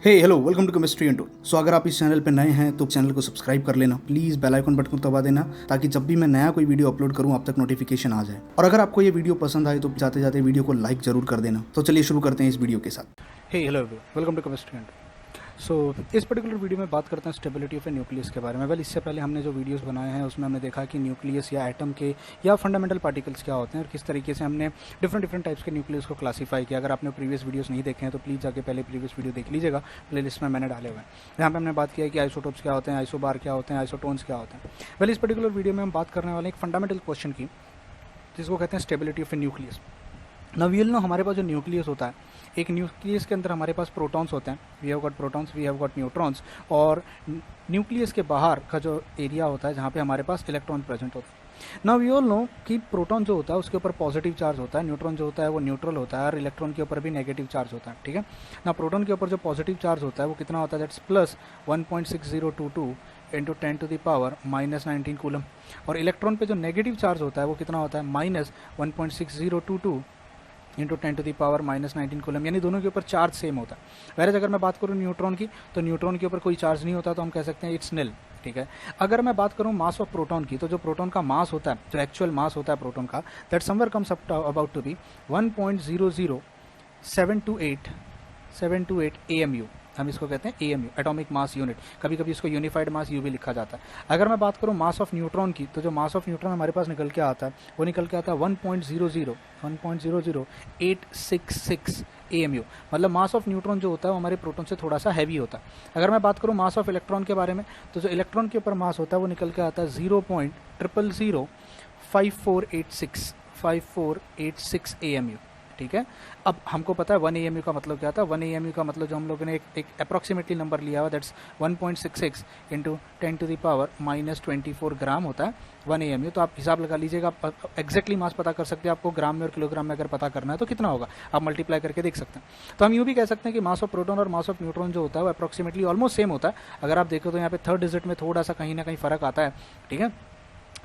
Hey hello welcome to chemistry and tool. So अगर आप इस चैनल पे नए हैं तो चैनल को सब्सक्राइब कर लेना, प्लीज़ बेल आइकन बटन को दबा देना ताकि जब भी मैं नया कोई वीडियो अपलोड करूं आप तक नोटिफिकेशन आ जाए। और अगर आपको ये वीडियो पसंद आए तो जाते जाते वीडियो को लाइक जरूर कर देना। तो चलिए शुरू करते हैं इस वीडियो के साथ। Hey hello welcome to chemistry and so इस पर्टिकुलर वीडियो में बात करते हैं स्टेबिलिटी ऑफ ए न्यूक्लियस के बारे में। वेल इससे पहले हमने जो वीडियोस बनाए हैं उसमें हमने देखा कि न्यूक्लियस या एटम के या फंडामेंटल पार्टिकल्स क्या होते हैं और किस तरीके से हमने डिफरेंट टाइप्स के न्यूक्लियस को क्लासीफाई किया। अगर आपने प्रीवियस वीडियोस नहीं देखे हैं तो प्लीज़ जाके पहले प्रीवियस वीडियो देख लीजिएगा, प्ले लिस्ट में मैंने डाले हुए हैं। यहाँ पर हमने बात किया कि आइसोटोप्स क्या होते हैं, आइसोबार क्या होते हैं, आइसोटोन्स क्या होते हैं। वेल इस पर्टिकुलर वीडियो में हम बात करने वाले एक फंडामेंटल क्वेश्चन की जिसको कहते हैं stability of a nucleus. Now we will know हमारे पास जो न्यूक्लियस होता है, एक न्यूक्लियस के अंदर हमारे पास प्रोटॉन्स होते हैं, we have got protons, we have got neutrons, और न्यूक्लियस के बाहर का जो एरिया होता है जहाँ पे हमारे पास इलेक्ट्रॉन प्रेजेंट होते हैं। नाउ वी ऑल नो कि प्रोटॉन जो होता है उसके ऊपर पॉजिटिव चार्ज होता है, न्यूट्रॉन जो होता है वो न्यूट्रल होता है, और इलेक्ट्रॉन के ऊपर भी नेगेटिव चार्ज होता है। ठीक है ना, प्रोटॉन के ऊपर जो पॉजिटिव चार्ज होता है वो कितना होता है, दैट्स प्लस 1.6022 इंटू 10⁻⁻19 कूलम, और इलेक्ट्रॉन पे जो नेगेटिव चार्ज होता है वो कितना होता है, माइनस 1.6022 इंटू 10⁻⁻19 कूलम, यानी दोनों के ऊपर चार्ज सेम होता है। वैसे अगर मैं बात करूँ न्यूट्रॉन की तो न्यूट्रॉन के ऊपर कोई चार्ज नहीं होता, तो हम कह सकते हैं इट्स निल। ठीक है, अगर मैं बात करूँ मास ऑफ प्रोटॉन की, तो जो प्रोटॉन का मास होता है, जो एक्चुअल मास होता है प्रोटॉन का, that somewhere comes about to be 1.00728 AMU। हम इसको कहते हैं AMU, एटॉमिक मास यूनिट। कभी कभी इसको यूनिफाइड मास यू भी लिखा जाता है। अगर मैं बात करूँ मास ऑफ न्यूट्रॉन की, तो जो मास ऑफ न्यूट्रॉन हमारे पास निकल के आता है वो निकल के आता है 1.00866 AMU। मतलब मास ऑफ न्यूट्रॉन जो होता है वो हमारे प्रोटॉन से थोड़ा सा हैवी होता है। अगर मैं बात करूँ मास ऑफ इलेक्ट्रॉन के बारे में, तो जो इलेक्ट्रॉन के ऊपर मास होता है वो निकल के आता है 0.0005486 AMU। ठीक है, अब हमको पता है 1 AMU का मतलब क्या था। 1 AMU का मतलब जो हम लोगों ने एक अप्रोक्सीमेटली नंबर लिया हुआ, दैट्स 1.66 इंटू 10⁻⁻24 ग्राम होता है 1 AMU। तो आप हिसाब लगा लीजिएगा, आप एग्जैक्टली मास पता कर सकते हैं। आपको ग्राम में और किलोग्राम में अगर पता करना है तो कितना होगा आप मल्टीप्लाई करके देख सकते हैं। तो हम यूँ भी कह सकते हैं कि मास ऑफ प्रोटॉन और मास ऑफ न्यूट्रॉन जो होता है वो अप्रोक्सीमेटली ऑलमोस्ट सेम होता है। अगर आप देखो तो यहाँ पे थर्ड डिजिट में थोड़ा सा कहीं ना कहीं फर्क आता है। ठीक है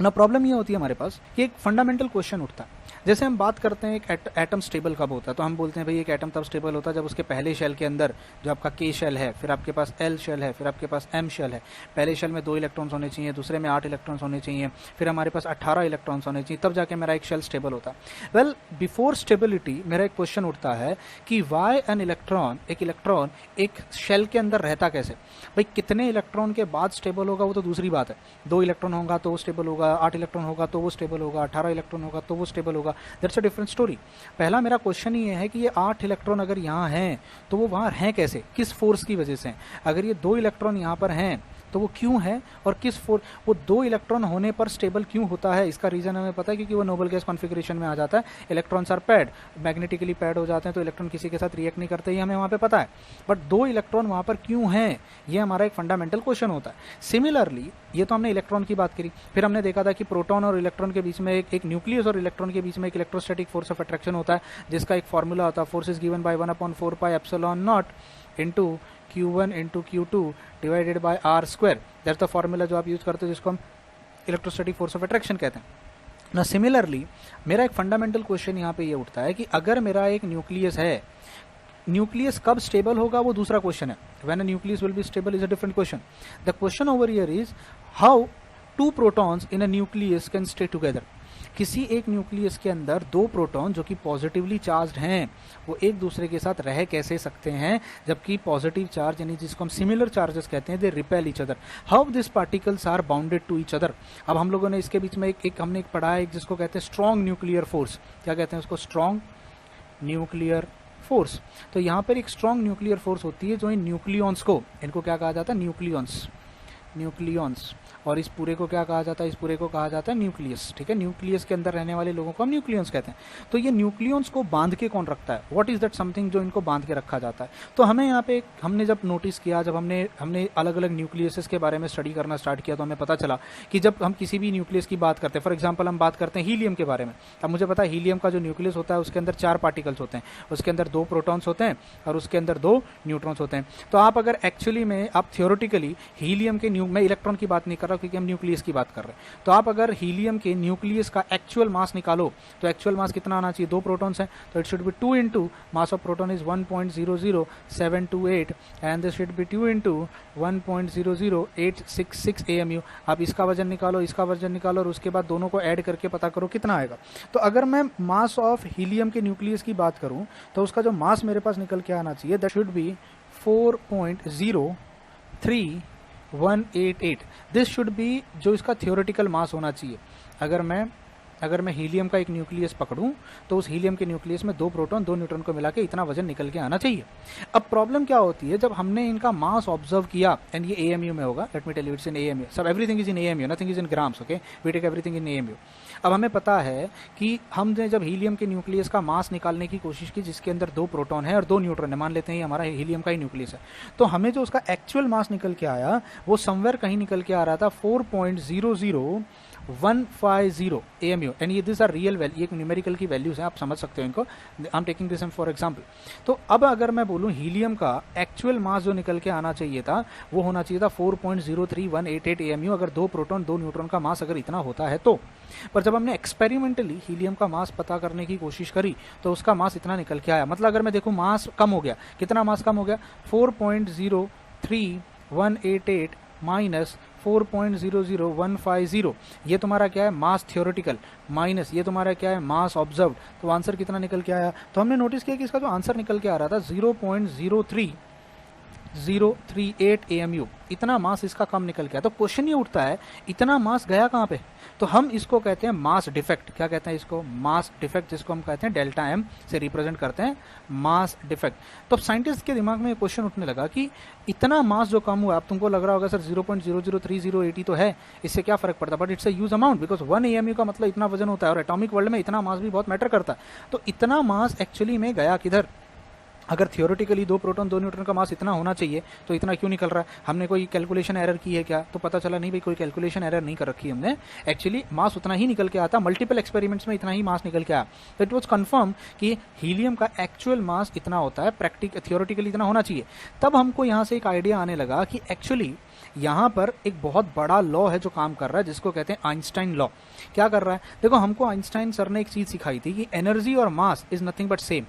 ना, प्रॉब्लम ये होती है हमारे पास कि एक फंडामेंटल क्वेश्चन उठता है। जैसे हम बात करते हैं एक एटम स्टेबल कब होता है, तो हम बोलते हैं भाई एक एटम तब स्टेबल होता है जब उसके पहले शेल के अंदर जो आपका K शेल है, फिर आपके पास L शेल है, फिर आपके पास M शेल है। पहले शेल में 2 इलेक्ट्रॉन्स होने चाहिए, दूसरे में 8 इलेक्ट्रॉन्स होने चाहिए, फिर हमारे पास 18 इलेक्ट्रॉन्स होने चाहिए, तब जाके मेरा एक शेल स्टेबल होता है। वेल बिफोर स्टेबिलिटी मेरा एक क्वेश्चन उठता है कि वाई एन इलेक्ट्रॉन, एक इलेक्ट्रॉन एक शेल के अंदर रहता कैसे। भाई कितने इलेक्ट्रॉन के बाद स्टेबल होगा वो तो दूसरी बात है। 2 इलेक्ट्रॉन होगा तो वो स्टेबल होगा, 8 इलेक्ट्रॉन होगा तो वो स्टेबल होगा, 18 इलेक्ट्रॉन होगा तो वो स्टेबल होगा। That's a different story. पहला मेरा क्वेश्चन ये है कि ये 8 इलेक्ट्रॉन अगर यहाँ हैं तो वो वहाँ हैं कैसे, किस फोर्स की वजह से हैं। अगर ये 2 इलेक्ट्रॉन यहाँ पर हैं तो वो क्यों है, और किस फोर्स, वो 2 इलेक्ट्रॉन होने पर स्टेबल क्यों होता है। इसका रीजन हमें पता है क्योंकि वो नोबल गैस कॉन्फिगरेशन में आ जाता है। Electrons are paired, magnetically paired हो जाते हैं, तो इलेक्ट्रॉन किसी के साथ रिएक्ट नहीं करते, ये हमें वहाँ पे पता है। बट 2 इलेक्ट्रॉन वहाँ पर क्यों हैं, ये हमारा एक फंडामेंटल क्वेश्चन होता है। सिमिलरली ये तो हमने इलेक्ट्रॉन की बात करी, फिर हमने देखा था कि प्रोटॉन और इलेक्ट्रॉन के बीच में एक न्यूक्लियस और इलेक्ट्रॉन के बीच में एक इलेक्ट्रोस्टैटिक फोर्स ऑफ अट्रैक्शन होता है, जिसका एक फॉर्मूला होता है, force is given bye 1/4 pi epsilon not into Q1 into Q2 divided by R square. That's the formula जो आप यूज करते हो जिसको हम इलेक्ट्रोस्टैटिक फोर्स ऑफ अट्रैक्शन कहते हैं ना। सिमिलरली मेरा एक फंडामेंटल क्वेश्चन यहाँ पे ये उठता है कि अगर मेरा एक न्यूक्लियस है, न्यूक्लियस कब स्टेबल होगा वो दूसरा क्वेश्चन है। When a nucleus will be stable is a different question. The question over here is how 2 protons in a nucleus can stay together. किसी एक न्यूक्लियस के अंदर 2 प्रोटॉन जो कि पॉजिटिवली चार्ज्ड हैं वो एक दूसरे के साथ रह कैसे सकते हैं, जबकि पॉजिटिव चार्ज यानी जिसको हम सिमिलर चार्जेस कहते हैं, they repel each other. How this particles are bounded to each other. अब हम लोगों ने इसके बीच में हमने एक पढ़ा है जिसको कहते हैं स्ट्रॉन्ग न्यूक्लियर फोर्स। क्या कहते हैं उसको, स्ट्रॉन्ग न्यूक्लियर फोर्स। तो यहाँ पर एक स्ट्रॉन्ग न्यूक्लियर फोर्स होती है जो इन न्यूक्लियॉन्स को, इनको क्या कहा जाता है, न्यूक्लियॉन्स, और इस पूरे को क्या कहा जाता है, इस पूरे को कहा जाता है न्यूक्लियस। ठीक है, न्यूक्लियस के अंदर रहने वाले लोगों को हम न्यूक्लियंस कहते हैं। तो ये न्यूक्लियंस को बांध के कौन रखता है, व्हाट इज दैट समथिंग जो इनको बांध के रखा जाता है। तो हमें यहाँ पे हमने जब नोटिस किया, जब हमने अलग अलग न्यूक्लियस के बारे में स्टडी करना स्टार्ट किया, तो हमें पता चला कि जब हम किसी भी न्यूक्लियस की बात करते हैं, फॉर एग्जाम्पल हम बात करते हैं हीलियम के बारे में। अब मुझे पता है हीलियम का जो न्यूक्लियस होता है उसके अंदर 4 पार्टिकल्स होते हैं, उसके अंदर 2 प्रोटॉन्स होते हैं और उसके अंदर 2 न्यूट्रॉन्स होते हैं। तो आप अगर एक्चुअली में आप थियोरेटिकली हीलियम के मैं इलेक्ट्रॉन की बात नहीं कर रहा क्योंकि हम न्यूक्लियस की बात कर रहे हैं। तो आप अगर हीलियम के न्यूक्लियस का एक्चुअल मास निकालो तो एक्चुअल मास कितना आना चाहिए, 2 प्रोटॉन्स हैं, तो it should be 2 into mass of proton is 1.00728 and this should be 2 into 1.00866 AMU। आप इसका वजन निकालो, इसका वजन निकालो और उसके बाद दोनों को ऐड करके पता करो कितना आएगा। तो अगर मैं मास ऑफ हीलियम के न्यूक्लियस की बात करूं तो उसका जो मास मेरे पास निकल के आना चाहिए that should B 4.03188। This should be जो इसका थियोरेटिकल मास होना चाहिए। अगर मैं हीलियम का एक न्यूक्लियस पकड़ूं तो उस हीलियम के न्यूक्लियस में 2 प्रोटॉन 2 न्यूट्रॉन को मिला के इतना वजन निकल के आना चाहिए। अब प्रॉब्लम क्या होती है, जब हमने इनका मास ऑब्जर्व किया, एंड ये AMU में होगा, let me tell you it's in AMU, सब everything is in AMU, nothing is in grams, okay, we take everything in AMU। अब हमें पता है कि हमने जब हीलियम के न्यूक्लियस का मास निकालने की कोशिश की जिसके अंदर 2 प्रोटॉन है और 2 न्यूट्रॉन है, मान लेते हैं ये हमारा हीलियम का ही न्यूक्लियस है, तो हमें जो उसका एक्चुअल मास निकल के आया वो समवेयर कहीं निकल के आ रहा था 4.00150 AMU, एंड ये दिस आर रियल वैल्यू, ये न्यूमेरिकल की वैल्यूज हैं, आप समझ सकते हो इनको, I am taking this for example. तो अब अगर मैं बोलूं हीलियम का एक्चुअल मास जो निकल के आना चाहिए था वो होना चाहिए था 4.03188 AMU, अगर 2 प्रोटॉन 2 न्यूट्रॉन का मास अगर इतना होता है तो। पर जब हमने एक्सपेरिमेंटली हीलियम का मास पता करने की कोशिश करी तो उसका मास इतना निकल के आया। मतलब अगर मैं देखूं मास कम हो गया, कितना मास कम हो गया, 4.03188 माइनस 4.00150, ये तुम्हारा क्या है मास थियोरेटिकल, माइनस ये तुम्हारा क्या है मास ऑब्जर्व्ड, तो आंसर कितना निकल के आया। तो हमने नोटिस किया कि इसका जो आंसर निकल के आ रहा था 0.03038 AMU, इतना मास इसका कम निकल गया। तो क्वेश्चन ये उठता है इतना मास गया कहाँ पे, तो हम इसको कहते हैं मास डिफेक्ट। क्या कहते हैं इसको, मास डिफेक्ट, जिसको हम कहते हैं डेल्टा M से रिप्रेजेंट करते हैं मास डिफेक्ट। तो साइंटिस्ट के दिमाग में ये क्वेश्चन उठने लगा कि इतना मास जो कम हुआ, अब तुमको लग रहा होगा सर 0.00308 तो है, इससे क्या फर्क पड़ता है, but it's a huge amount because 1 AMU का मतलब इतना वजन होता है और एटॉमिक वर्ल्ड में इतना मास भी बहुत मैटर करता है। तो इतना मास एक्चुअली में गया किधर, अगर थियोरेटिकली 2 प्रोटॉन 2 न्यूट्रॉन का मास इतना होना चाहिए तो इतना क्यों निकल रहा है, हमने कोई कैलकुलेशन एरर की है क्या, तो पता चला नहीं भाई कोई कैलकुलेशन एरर नहीं कर रखी हमने, एक्चुअली मास उतना ही निकल के आता, मल्टीपल एक्सपेरिमेंट्स में इतना ही मास निकल के आया। तो इट वाज कंफर्म कि हीलियम का एक्चुअल मास इतना होता है, थियोरेटिकली इतना होना चाहिए। तब हमको यहाँ से एक आइडिया आने लगा कि एक्चुअली यहाँ पर एक बहुत बड़ा लॉ है जो काम कर रहा है, जिसको कहते हैं आइंस्टाइन लॉ। क्या कर रहा है, देखो हमको आइंस्टाइन सर ने एक चीज सिखाई थी कि एनर्जी और mass is nothing but same,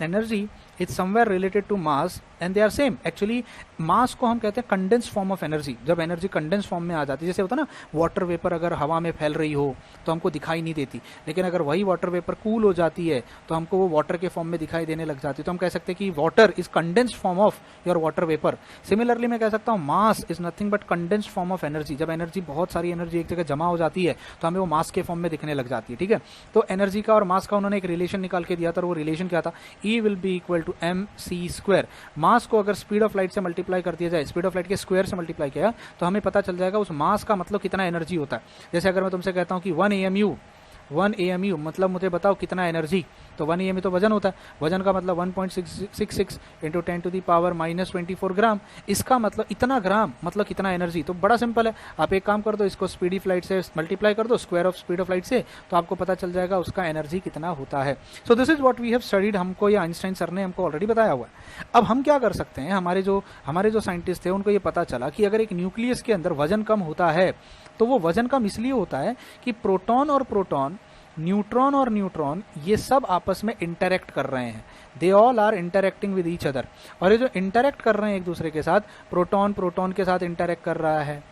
energy is somewhere related to mass and they are same. Actually mass को हम कहते हैं कंडेंस फॉर्म ऑफ एनर्जी, जब एनर्जी कंडेंस फॉर्म में आ जाती है, जैसे होता है ना वाटर वेपर अगर हवा में फैल रही हो तो हमको दिखाई नहीं देती, लेकिन अगर वही वाटर वेपर कूल हो जाती है तो हमको वो वाटर के फॉर्म में दिखाई देने लग जाती है, तो हम कह सकते हैं कि water is condense form of your water vapour. Similarly मैं कह सकता हूँ मास is nothing but condense form of energy, जब एनर्जी बहुत सारी एनर्जी एक जगह जमा हो जाती है तो हमें वो मास के फॉर्म में दिखने लग जाती है, ठीक है। तो एनर्जी का और मास का उन्होंने एक रिलेशन निकाल के दिया था, वो रिलेशन क्या था, E will be equal to mc²। Mass को अगर स्पीड ऑफ लाइट से मल्टीप्लाई कर दिया जाए, स्पीड ऑफ लाइट के स्क्वायर से मल्टीप्लाई किया तो हमें पता चल जाएगा उस मास का मतलब कितना एनर्जी होता है। जैसे अगर मैं तुमसे कहता हूं कि 1 AMU मतलब मुझे बताओ कितना एनर्जी, तो 1 AMU तो वजन होता है, वजन का मतलब 1.66 इंटू 10⁻⁻24 ग्राम, इसका मतलब इतना ग्राम मतलब कितना एनर्जी। तो बड़ा सिंपल है, आप एक काम कर दो, इसको स्पीड ऑफ लाइट से मल्टीप्लाई कर दो, square of speed of light से, तो आपको पता चल जाएगा उसका एनर्जी कितना होता है। So this is what we have studied, हमको ये आइंस्टाइन सर ने हमको ऑलरेडी बताया हुआ है। अब हम क्या कर सकते हैं, हमारे जो साइंटिस्ट थे उनको ये पता चला कि अगर एक न्यूक्लियस के अंदर वजन कम होता है तो वो वजन कम इसलिए होता है कि प्रोटॉन और प्रोटॉन, न्यूट्रॉन और न्यूट्रॉन, ये सब आपस में इंटरैक्ट कर रहे हैं, they all are interacting with each other. और ये जो इंटरैक्ट कर रहे हैं एक दूसरे के साथ, प्रोटॉन प्रोटॉन के साथ इंटरैक्ट कर रहा है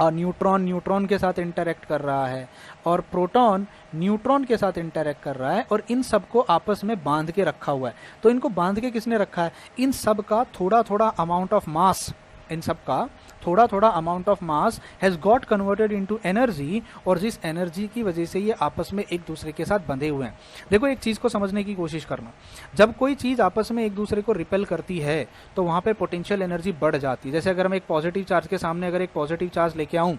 और न्यूट्रॉन न्यूट्रॉन के साथ इंटरैक्ट कर रहा है और प्रोटॉन न्यूट्रॉन के साथ इंटरैक्ट कर रहा है, और इन सबको आपस में बांध के रखा हुआ है। तो इनको बांध के किसने रखा है, इन सब का थोड़ा थोड़ा अमाउंट ऑफ मास, इन सब का थोड़ा थोड़ा amount of mass has got converted into energy, और जिस एनर्जी की वजह से ये आपस में एक दूसरे के साथ बंधे हुए हैं। देखो एक चीज को समझने की कोशिश करना, जब कोई चीज आपस में एक दूसरे को रिपेल करती है तो वहां पे पोटेंशियल एनर्जी बढ़ जाती है। जैसे अगर मैं एक पॉजिटिव चार्ज के सामने अगर एक पॉजिटिव चार्ज लेके आऊं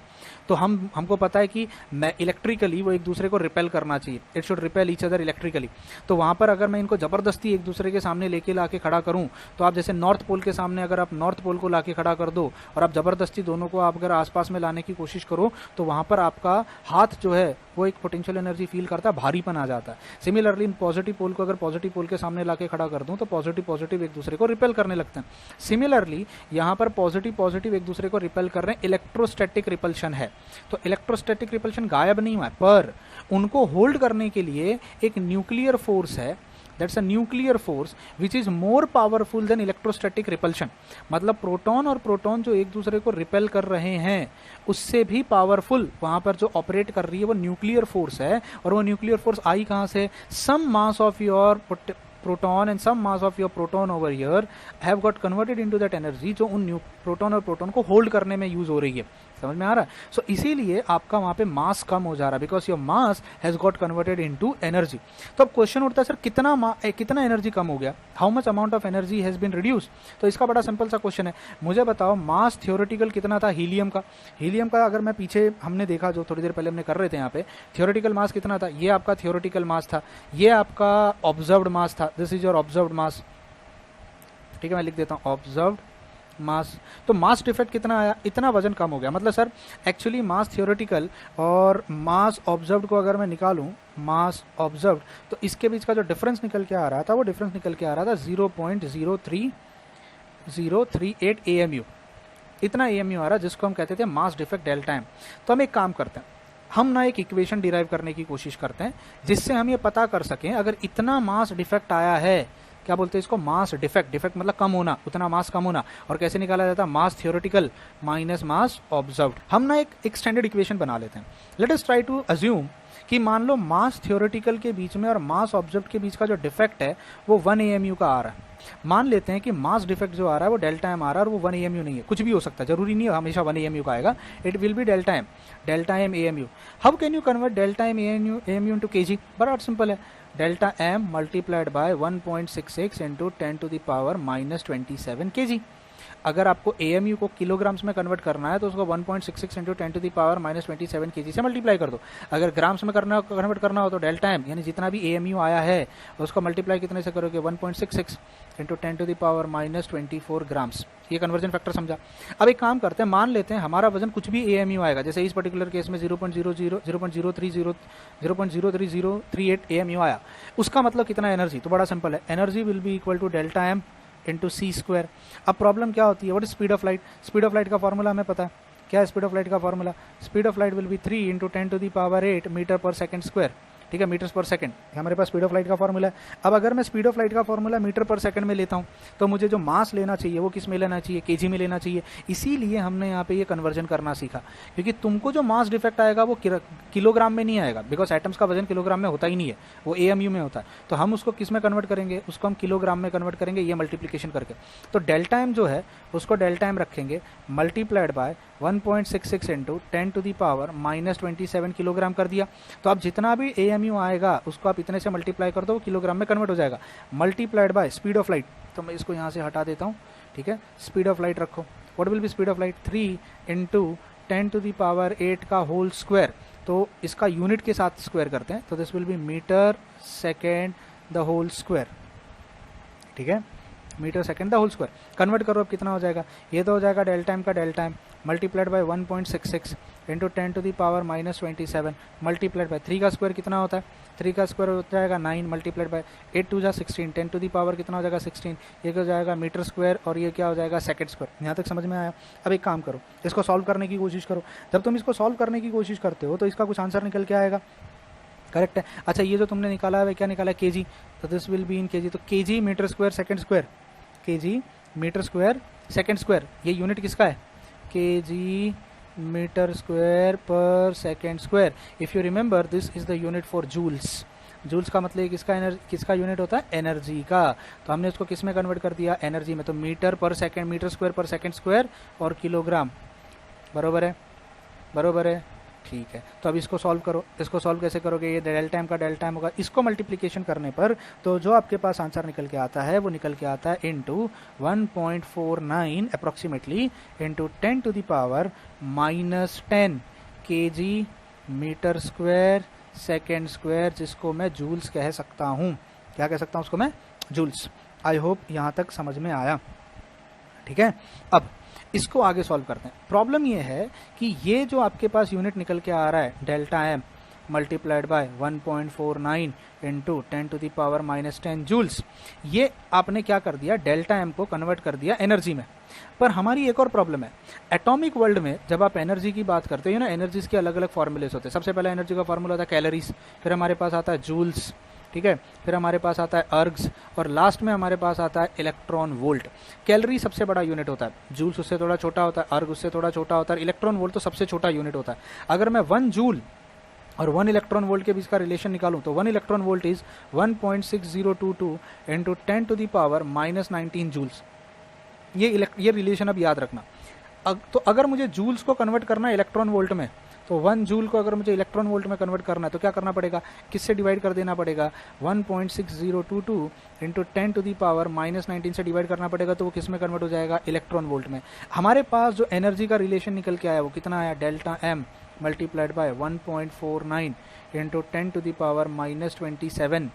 तो हमको पता है कि मैं इलेक्ट्रिकली वो एक दूसरे को रिपेल करना चाहिए, it should repel each other electrically. तो वहां पर अगर मैं इनको जबरदस्ती एक दूसरे के सामने लेके लाके खड़ा करूं, तो आप जैसे नॉर्थ पोल के सामने अगर आप नॉर्थ पोल को लाके खड़ा कर दो और आप ज़बरदस्ती दोनों को आप अगर आसपास में लाने की कोशिश करो तो वहाँ पर आपका हाथ जो है वो एक पोटेंशियल एनर्जी फील करता है, भारीपन आ जाता है। सिमिलरली पॉजिटिव पोल को अगर पॉजिटिव पोल के सामने लाके खड़ा कर दूं तो पॉजिटिव एक दूसरे को रिपेल करने लगते हैं। सिमिलरली यहाँ पर पॉजिटिव एक दूसरे को रिपेल कर रहे हैं, इलेक्ट्रोस्टैटिक रिपल्शन है। तो इलेक्ट्रोस्टैटिक रिपल्शन गायब नहीं हुआ है, पर उनको होल्ड करने के लिए एक न्यूक्लियर फोर्स है, that's a nuclear force which is more powerful than electrostatic repulsion. मतलब प्रोटॉन और प्रोटॉन जो एक दूसरे को रिपेल कर रहे हैं उससे भी पावरफुल वहां पर जो ऑपरेट कर रही है वो न्यूक्लियर फोर्स है। और वो न्यूक्लियर फोर्स आई कहां से? Some mass of your proton and some mass of your proton over here have got converted into that energy जो उन प्रोटॉन और प्रोटॉन को होल्ड करने में यूज हो रही है। समझ में आ रहा है? सो इसीलिए आपका वहां पे मास कम हो जा रहा है, because your mass has got converted into energy. तो अब क्वेश्चन उठता है सर कितना एनर्जी कम हो गया, how much amount of energy has been reduce. तो इसका बड़ा सिंपल सा क्वेश्चन है, मुझे बताओ मास थियोरेटिकल कितना था हीलियम का अगर मैं पीछे हमने देखा जो थोड़ी देर पहले हमने कर रहे थे यहाँ पे, थियोरेटिकल मास कितना था? ये आपका थियोरेटिकल मास था, ये आपका ऑब्जर्व्ड मास था, दिस इज योर ऑब्जर्व्ड मास। ठीक है, मैं लिख देता हूँ ऑब्जर्व्ड मास। तो मास डिफेक्ट कितना आया? इतना वजन कम हो गया। मतलब सर एक्चुअली मास थियोरेटिकल और मास ऑब्जर्व्ड को अगर मैं निकालूं, मास ऑब्जर्व्ड, तो इसके बीच का जो डिफरेंस निकल के आ रहा था वो डिफरेंस निकल के आ रहा था 0.03038 AMU। इतना AMU आ रहा है जिसको हम कहते थे मास डिफेक्ट डेल्टा एम। तो हम एक काम करते हैं, हम ना एक इक्वेशन डिराइव करने की कोशिश करते हैं जिससे हम ये पता कर सकें अगर इतना मास डिफेक्ट आया है, क्या बोलते हैं इसको? मास डिफेक्ट मतलब कम होना, उतना मास कम होना। और कैसे निकाला जाता है? Mass theoretical minus mass observed. हम ना एक स्टैंडर्ड इक्वेशन बना लेते हैं। Let us try to assume कि मान लो मास थियोरेटिकल के बीच में और मास ऑब्जर्व्ड के बीच का जो डिफेक्ट है वो 1 AMU का आ रहा है। मान लेते हैं कि मास डिफेक्ट जो आ रहा है वो डेल्टा एम आ रहा है और वो 1 AMU नहीं है, कुछ भी हो सकता है, जरूरी नहीं है हमेशा 1 AMU का आएगा, it will be delta M AMU। How can you convert delta M AMU into KG? बड़ा सिंपल है, delta M multiplied by 1.66 into 10 to the power -27 kg। अगर आपको AMU को किलोग्राम्स में कन्वर्ट करना है तो उसको 1.66 into 10 to the power -27 kg से मल्टीप्लाई कर दो। अगर ग्राम्स में कन्वर्ट करना हो तो डेल्टा एम यानी जितना भी AMU आया है उसको मल्टीप्लाई कितने से करोगे? 1.66 into 10 to the power -24 grams. ये कन्वर्जन फैक्टर समझा। अब एक काम करते हैं, मान लेते हैं हमारा वजन कुछ भी AMU आएगा, जैसे इस पर्टिकुलर केस में 0.03038 AMU आया, उसका मतलब कितना एनर्जी? तो बड़ा सिंपल है, energy will be equal to delta M into C square. अब प्रॉब्लम क्या होती है? What is speed of light? Speed of light का फॉर्मूला हमें पता है, क्या है स्पीड ऑफ लाइट का formula? Speed of light will be 3 into 10 to the power 8 metre per second square. ठीक है, मीटर्स पर सेकंड हमारे पास स्पीड ऑफ लाइट का फॉर्मूला है। अब अगर मैं स्पीड ऑफ लाइट का फॉर्मूला मीटर पर सेकंड में लेता हूं तो मुझे जो मास लेना चाहिए वो किस में लेना चाहिए? केजी में लेना चाहिए। इसीलिए हमने यहाँ पे ये कन्वर्जन करना सीखा, क्योंकि तुमको जो मास डिफेक्ट आएगा वो किलोग्राम में नहीं आएगा, बिकॉज एटम्स का वजन किलोग्राम में होता ही नहीं है, वो AMU में होता है। तो हम उसको किस में कन्वर्ट करेंगे? उसको हम किलोग्राम में कन्वर्ट करेंगे, ये मल्टीप्लीकेशन करके। तो डेल्टा एम जो है उसको डेल्टा एम रखेंगे multiplied by 1.66 into 10 to the power -27 kilogram कर दिया। तो अब जितना भी AMU आएगा उसको आप इतने से मल्टीप्लाई कर दो, वो किलोग्राम में कन्वर्ट हो जाएगा, multiplied by speed of light. तो मैं इसको यहाँ से हटा देता हूँ, ठीक है, स्पीड ऑफ लाइट रखो। What will be speed of light? 3 into 10 to the power 8 का होल स्क्वायर। तो इसका यूनिट के साथ स्क्वायर करते हैं, तो this will be metre second the whole square. ठीक है, metre second the whole square. Convert करो, अब कितना हो जाएगा? ये तो हो जाएगा डेल्टा एम का delta M multiplied by 1.66 into 10 to the power -27 multiplied by 3 का स्क्वायर कितना होता है? 3 का स्क्वायर हो जाएगा 9 मल्टीप्लाइड बाय 8 टू जा 16, 10 टू द पावर कितना हो जाएगा? 16। ये हो जाएगा मीटर स्क्वायर और ये क्या हो जाएगा? Second square. यहाँ तक समझ में आया? अब एक काम करो, इसको सॉल्व करने की कोशिश करो। जब तुम इसको सॉल्व करने की कोशिश करते हो तो इसका कुछ आंसर निकल के आएगा, करेक्ट है? अच्छा, ये जो तुमने निकाला है क्या निकाला है? केजी। तो this will be in kg. तो kg metre square second square, kg metre square second square. ये यूनिट किसका है? केजी मीटर स्क्वायर पर second square. If you remember this is the unit for joules. Joules का मतलब किसका unit होता है? एनर्जी का। तो हमने इसको किस में कन्वर्ट कर दिया? एनर्जी में। तो metre per second, metre square पर सेकंड स्क्वायर और किलोग्राम। बरोबर है? बरोबर है, ठीक है। तो अब इसको सॉल्व करो। इसको सॉल्व कैसे करोगे? ये डेल्टा एम का डेल्टा एम होगा, इसको मल्टीप्लिकेशन करने पर तो जो आपके पास आंसर निकल के आता है वो निकल के आता है into 1.49 approximately into 10 to the power -10 kg metre square second square, जिसको मैं जूल्स कह सकता हूँ। क्या कह सकता हूँ उसको मैं? जूल्स। आई होप यहाँ तक समझ में आया, ठीक है। अब इसको आगे सॉल्व करते हैं। प्रॉब्लम ये है कि ये जो आपके पास यूनिट निकल के आ रहा है delta M multiplied by 1.49 into 10 to the power minus 10 joules, ये आपने क्या कर दिया, डेल्टा एम को कन्वर्ट कर दिया एनर्जी में। पर हमारी एक और प्रॉब्लम है, एटॉमिक वर्ल्ड में जब आप एनर्जी की बात करते हो ना, एनर्जीज के अलग अलग फॉर्मूलेस होते हैं। सबसे पहला एनर्जी का फॉर्मूला होता है कैलोरीज, फिर हमारे पास आता है जूल्स, ठीक है, फिर हमारे पास आता है अर्ग्स, और लास्ट में हमारे पास आता है इलेक्ट्रॉन वोल्ट। कैलोरी सबसे बड़ा यूनिट होता है, जूल्स उससे थोड़ा छोटा होता है, अर्ग उससे थोड़ा छोटा होता है, इलेक्ट्रॉन वोल्ट तो सबसे छोटा यूनिट होता है। अगर मैं 1 जूल और 1 इलेक्ट्रॉन वोल्ट के बीच का रिलेशन निकालूं तो 1 electron volt is 1.6022 into 10 to the power minus 19 joules. ये रिलेशन अब याद रखना। तो अगर मुझे जूल्स को कन्वर्ट करना है इलेक्ट्रॉन वोल्ट में, तो 1 जूल को अगर मुझे इलेक्ट्रॉन वोल्ट में कन्वर्ट करना है तो क्या करना पड़ेगा, किससे डिवाइड कर देना पड़ेगा, 1.6022 into 10 to the power minus 19 से डिवाइड करना पड़ेगा, तो वो किस में कन्वर्ट हो जाएगा, इलेक्ट्रॉन वोल्ट में। हमारे पास जो एनर्जी का रिलेशन निकल के आया वो कितना आया, delta M multiplied by 1.49 into 10 to the power minus 27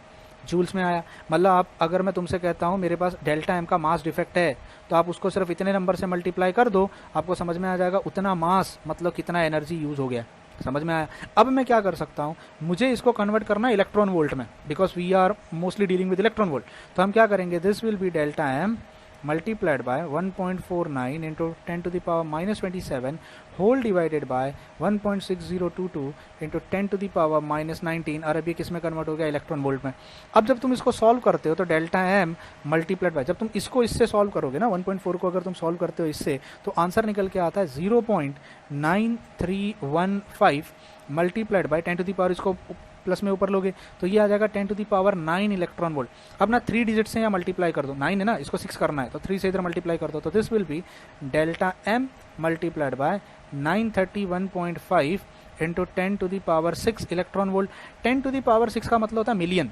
joules में आया। मतलब आप, अगर मैं तुमसे कहता हूँ मेरे पास डेल्टा एम का मास डिफेक्ट है, तो आप उसको सिर्फ इतने नंबर से मल्टीप्लाई कर दो, आपको समझ में आ जाएगा उतना मास मतलब कितना एनर्जी यूज हो गया। समझ में आया। अब मैं क्या कर सकता हूँ, मुझे इसको कन्वर्ट करना है इलेक्ट्रॉन वोल्ट में, because we are mostly dealing with electron volt. तो हम क्या करेंगे, this will be delta M multiplied by 1.49 into 10 to the power minus 27 whole divided by 1.6022 into 10 to the power minus 19, और अभी किस में कन्वर्ट हो गया, इलेक्ट्रॉन वोल्ट में। अब जब तुम इसको सॉल्व करते हो तो डेल्टा एम मल्टीप्लाइड बाय, जब तुम इसको इससे सॉल्व करोगे ना 1.4 को अगर तुम सॉल्व करते हो इससे, तो आंसर निकल के आता है 0.9315 multiplied by 10 to the power, इसको प्लस में ऊपर लोगे तो ये आ जाएगा 10 to the power 9 electron volt. अब ना 3 डिजिट से यहाँ मल्टीप्लाई कर दो, 9 है ना, इसको 6 करना है तो 3 से इधर मल्टीप्लाई कर दो, तो this will be delta M multiplied by 931.5 into 10 to the power 6 electron volt. 10 to the power 6 का मतलब होता है मिलियन,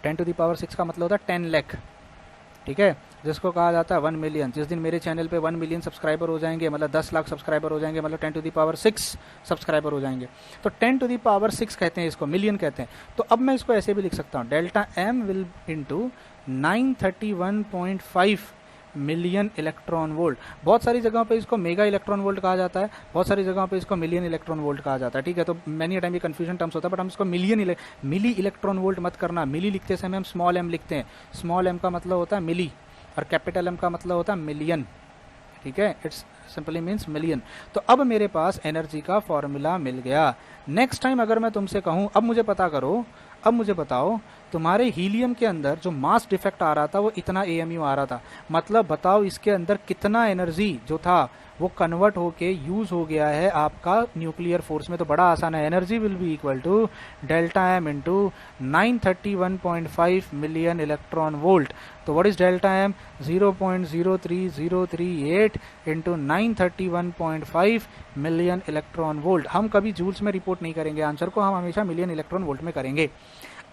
10 टू द पावर 6 का मतलब होता है 10 लाख, ठीक है, जिसको कहा जाता है 1 मिलियन। जिस दिन मेरे चैनल पे 1 मिलियन सब्सक्राइबर हो जाएंगे, मतलब 10 लाख सब्सक्राइबर हो जाएंगे, मतलब 10 टू द पावर 6 सब्सक्राइबर हो जाएंगे, तो 10 टू द पावर 6 कहते हैं इसको, मिलियन कहते हैं। तो अब मैं इसको ऐसे भी लिख सकता हूँ, delta M will into 931.5 million electron volt. बहुत सारी जगहों पे इसको मेगा इलेक्ट्रॉन वोल्ट कहा जाता है, बहुत सारी जगहों पे इसको मिलियन इलेक्ट्रॉन वोल्ट कहा जाता है, ठीक है। तो मैनी टाइम ये कंफ्यूजन टर्म्स होता है, बट हम इसको मिली इलेक्ट्रॉन वोल्ट मत करना। मिली लिखते समय हम स्मॉल एम लिखते हैं, स्मॉल एम का मतलब होता है मिली और कैपिटल एम का मतलब होता है मिलियन, ठीक है, इट्स सिंपली मीन्स मिलियन। तो अब मेरे पास एनर्जी का फॉर्मूला मिल गया। नेक्स्ट टाइम अगर मैं तुमसे कहूँ, अब मुझे पता करो, अब मुझे बताओ तुम्हारे हीलियम के अंदर जो मास डिफेक्ट आ रहा था वो इतना AMU आ रहा था, मतलब बताओ इसके अंदर कितना एनर्जी जो था वो कन्वर्ट होके यूज हो गया है आपका न्यूक्लियर फोर्स में। तो बड़ा आसान है, energy will be equal to delta M into 931.5 million electron volt. तो what is delta M, 0.03038 into 931.5 million electron volt. हम कभी जूल्स में रिपोर्ट नहीं करेंगे आंसर को, हम हमेशा मिलियन इलेक्ट्रॉन वोल्ट में करेंगे।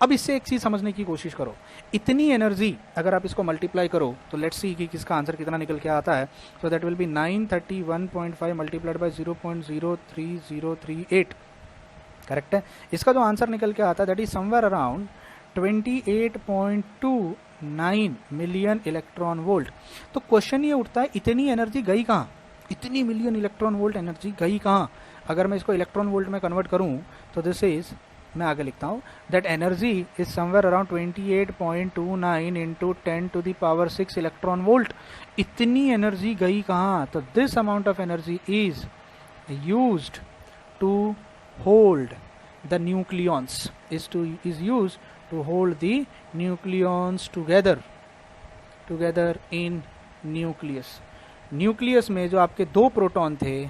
अब इससे एक चीज समझने की कोशिश करो, इतनी एनर्जी अगर आप इसको मल्टीप्लाई करो तो लेट्स सी कि किसका आंसर कितना निकल के आता है। So that will be 931.5 multiplied by 0.03038, correct है। इसका जो आंसर निकल के आता है that is somewhere around 28.29 million electron volt. तो क्वेश्चन ये उठता है इतनी एनर्जी गई कहाँ, इतनी मिलियन इलेक्ट्रॉन वोल्ट एनर्जी गई कहाँ। अगर मैं इसको इलेक्ट्रॉन वोल्ट में कन्वर्ट करूँ तो दिस इज, मैं आगे लिखता हूँ, that energy is somewhere around 28.29 into 10 to the power 6 electron volt. इतनी एनर्जी गई कहाँ, तो this amount of energy is used to hold the nucleons, is used to hold the nucleons together in nucleus. Nucleus में जो आपके 2 proton थे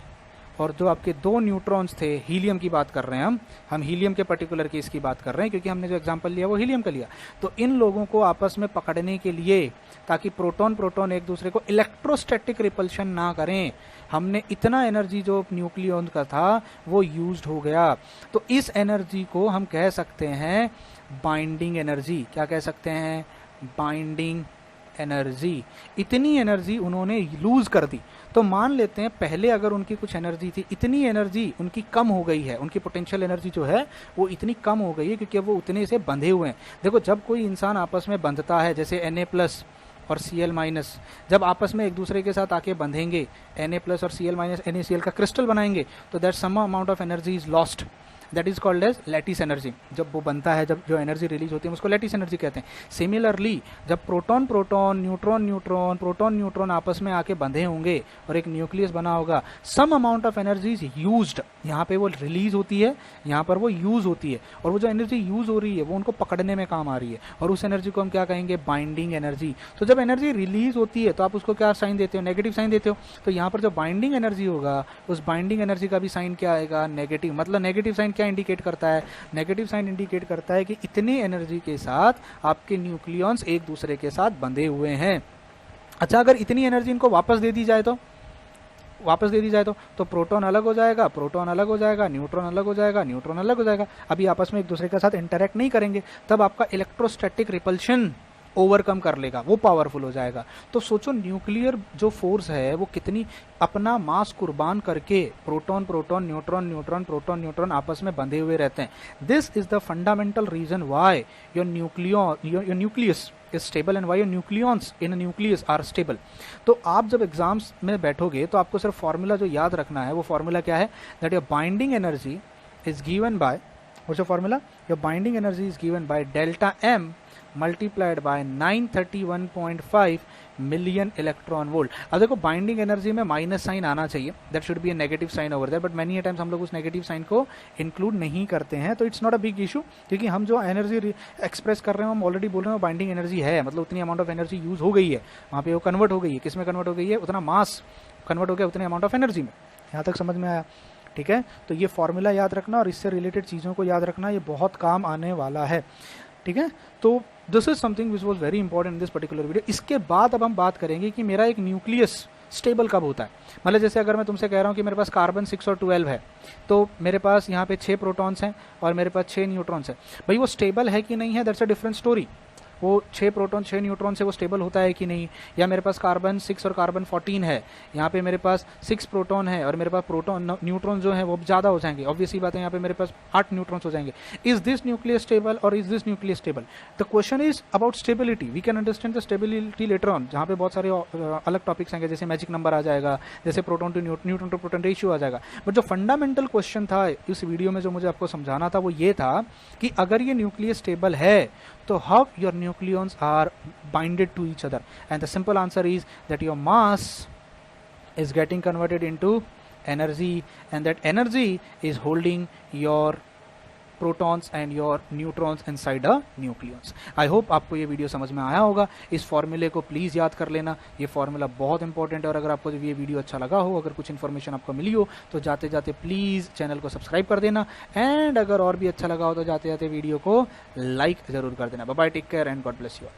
और जो आपके 2 न्यूट्रॉन्स थे, हीलियम की बात कर रहे हैं हम हीलियम के पर्टिकुलर केस की बात कर रहे हैं क्योंकि हमने जो एग्जांपल लिया वो हीलियम का लिया। तो इन लोगों को आपस में पकड़ने के लिए, ताकि प्रोटॉन एक दूसरे को इलेक्ट्रोस्टैटिक रिपल्शन ना करें, हमने इतना एनर्जी जो न्यूक्लियॉन का था वो यूज्ड हो गया। तो इस एनर्जी को हम कह सकते हैं बाइंडिंग एनर्जी। क्या कह सकते हैं, बाइंडिंग एनर्जी। इतनी एनर्जी उन्होंने लूज कर दी। तो मान लेते हैं पहले अगर उनकी कुछ एनर्जी थी, इतनी एनर्जी उनकी कम हो गई है, उनकी पोटेंशियल एनर्जी जो है वो इतनी कम हो गई है क्योंकि वो उतने से बंधे हुए हैं। देखो जब कोई इंसान आपस में बंधता है, जैसे Na+ और Cl- जब आपस में एक दूसरे के साथ आके बंधेंगे, Na+ और Cl- NaCl का क्रिस्टल बनाएंगे, तो that some amount of energy is lost, that is called as lattice energy. जब वो बनता है, जब जो एनर्जी रिलीज होती है उसको लैटिस एनर्जी कहते हैं। सिमिलरली जब proton proton, neutron neutron, proton neutron आपस में आके बंधे होंगे और एक न्यूक्लियस बना होगा, some amount of energy is used, यहाँ पे वो रिलीज होती है, यहाँ पर वो यूज होती है, और वो जो एनर्जी यूज हो रही है वो उनको पकड़ने में काम आ रही है, और उस एनर्जी को हम क्या कहेंगे, बाइंडिंग एनर्जी। तो जब एनर्जी रिलीज होती है तो आप उसको क्या साइन देते हो, नेगेटिव साइन देते हो। तो यहाँ पर जो बाइंडिंग एनर्जी होगा, उस बाइंडिंग एनर्जी का भी साइन क्या आएगा, नेगेटिव। मतलब नेगेटिव साइन क्या इंडिकेट करता है, नेगेटिव साइन इंडिकेट करता है कि इतनी एनर्जी के साथ आपके न्यूक्लियॉन्स एक दूसरे के साथ बंधे हुए हैं। अच्छा, अगर इतनी एनर्जी इनको वापस दे दी जाए तो प्रोटॉन अलग हो जाएगा, प्रोटॉन अलग हो जाएगा, न्यूट्रॉन अलग हो जाएगा, न्यूट्रॉन अलग हो जाएगा। अभी आपस में एक दूसरे के साथ इंटरैक्ट नहीं करेंगे, तब आपका इलेक्ट्रोस्टैटिक रिपल्शन ओवरकम कर लेगा, वो पावरफुल हो जाएगा। तो सोचो न्यूक्लियर जो फोर्स है वो कितनी अपना मास कुर्बान करके proton proton, neutron neutron, proton neutron आपस में बंधे हुए रहते हैं। This is the fundamental reason why your nucleus is stable and why your nucleons in nucleus are stable. तो आप जब एग्जाम्स में बैठोगे तो आपको सिर्फ फॉर्मूला जो याद रखना है, वो फॉर्मूला क्या है, that your binding energy is given by, what's your formula, your binding energy is given by delta M multiplied by 931.5 million electron volt. अब देखो बाइंडिंग एनर्जी में माइनस साइन आना चाहिए, that should be a negative sign over there, but many times हम लोग उस negative sign को include नहीं करते हैं, तो it's not a big issue, क्योंकि हम जो एनर्जी एक्सप्रेस कर रहे हैं हम ऑलरेडी बोल रहे हैं बाइंडिंग एनर्जी है, मतलब उतनी अमाउंट ऑफ एनर्जी यूज हो गई है, वहाँ पे वो कन्वर्ट हो गई है, किस में कन्वर्ट हो गई है, उतना मास कन्वर्ट हो गया उतने अमाउंट ऑफ एनर्जी में। यहाँ तक समझ में आया? ठीक है, तो ये फॉर्मूला याद रखना और इससे रिलेटेड चीज़ों को याद रखना, ये बहुत काम आने वाला है। ठीक है, तो this is something which was very important in this particular video. इसके बाद अब हम बात करेंगे कि मेरा एक न्यूक्लियस स्टेबल कब होता है। मतलब जैसे अगर मैं तुमसे कह रहा हूँ कि मेरे पास कार्बन 6 और 12 है, तो मेरे पास यहाँ पे 6 प्रोटॉन्स हैं और मेरे पास 6 न्यूट्रॉन्स हैं, भाई वो स्टेबल है कि नहीं है, दैट्स अ डिफरेंट स्टोरी। वो 6 प्रोटॉन 6 न्यूट्रॉन से वो स्टेबल होता है कि नहीं। या मेरे पास कार्बन 6 और कार्बन 14 है, यहाँ पे मेरे पास 6 प्रोटॉन है और मेरे पास प्रोटॉन न्यूट्रॉन जो है वो ज़्यादा हो जाएंगे, ऑब्वियसली बात है, यहाँ पे मेरे पास 8 न्यूट्रॉन्स हो जाएंगे। इज दिस न्यूक्लियस स्टेबल और is this nucleus stable? The question is about stability, we can understand the stability later on, जहाँ पे बहुत सारे अलग टॉपिक्स आएंगे, जैसे मैजिक नंबर आ जाएगा, जैसे proton to neutron to proton ratio आ जाएगा। बट जो फंडामेंटल क्वेश्चन था इस वीडियो में जो मुझे आपको समझाना था वो ये था कि अगर ये न्यूक्लियस स्टेबल है तो how your nucleons are binded to each other, and the simple answer is that your mass is getting converted into energy, and that energy is holding your protons and your neutrons inside a nucleons. I hope आपको ये video समझ में आया होगा। इस फॉर्मूले को please याद कर लेना, ये फॉर्मूला बहुत इंपॉर्टेंट है। और अगर आपको ये वीडियो अच्छा लगा हो, अगर कुछ इन्फॉर्मेशन आपको मिली हो, तो जाते जाते प्लीज़ चैनल को सब्सक्राइब कर देना, एंड अगर और भी अच्छा लगा हो तो जाते जाते वीडियो को लाइक ज़रूर कर देना। Bye bye, take care and God bless you.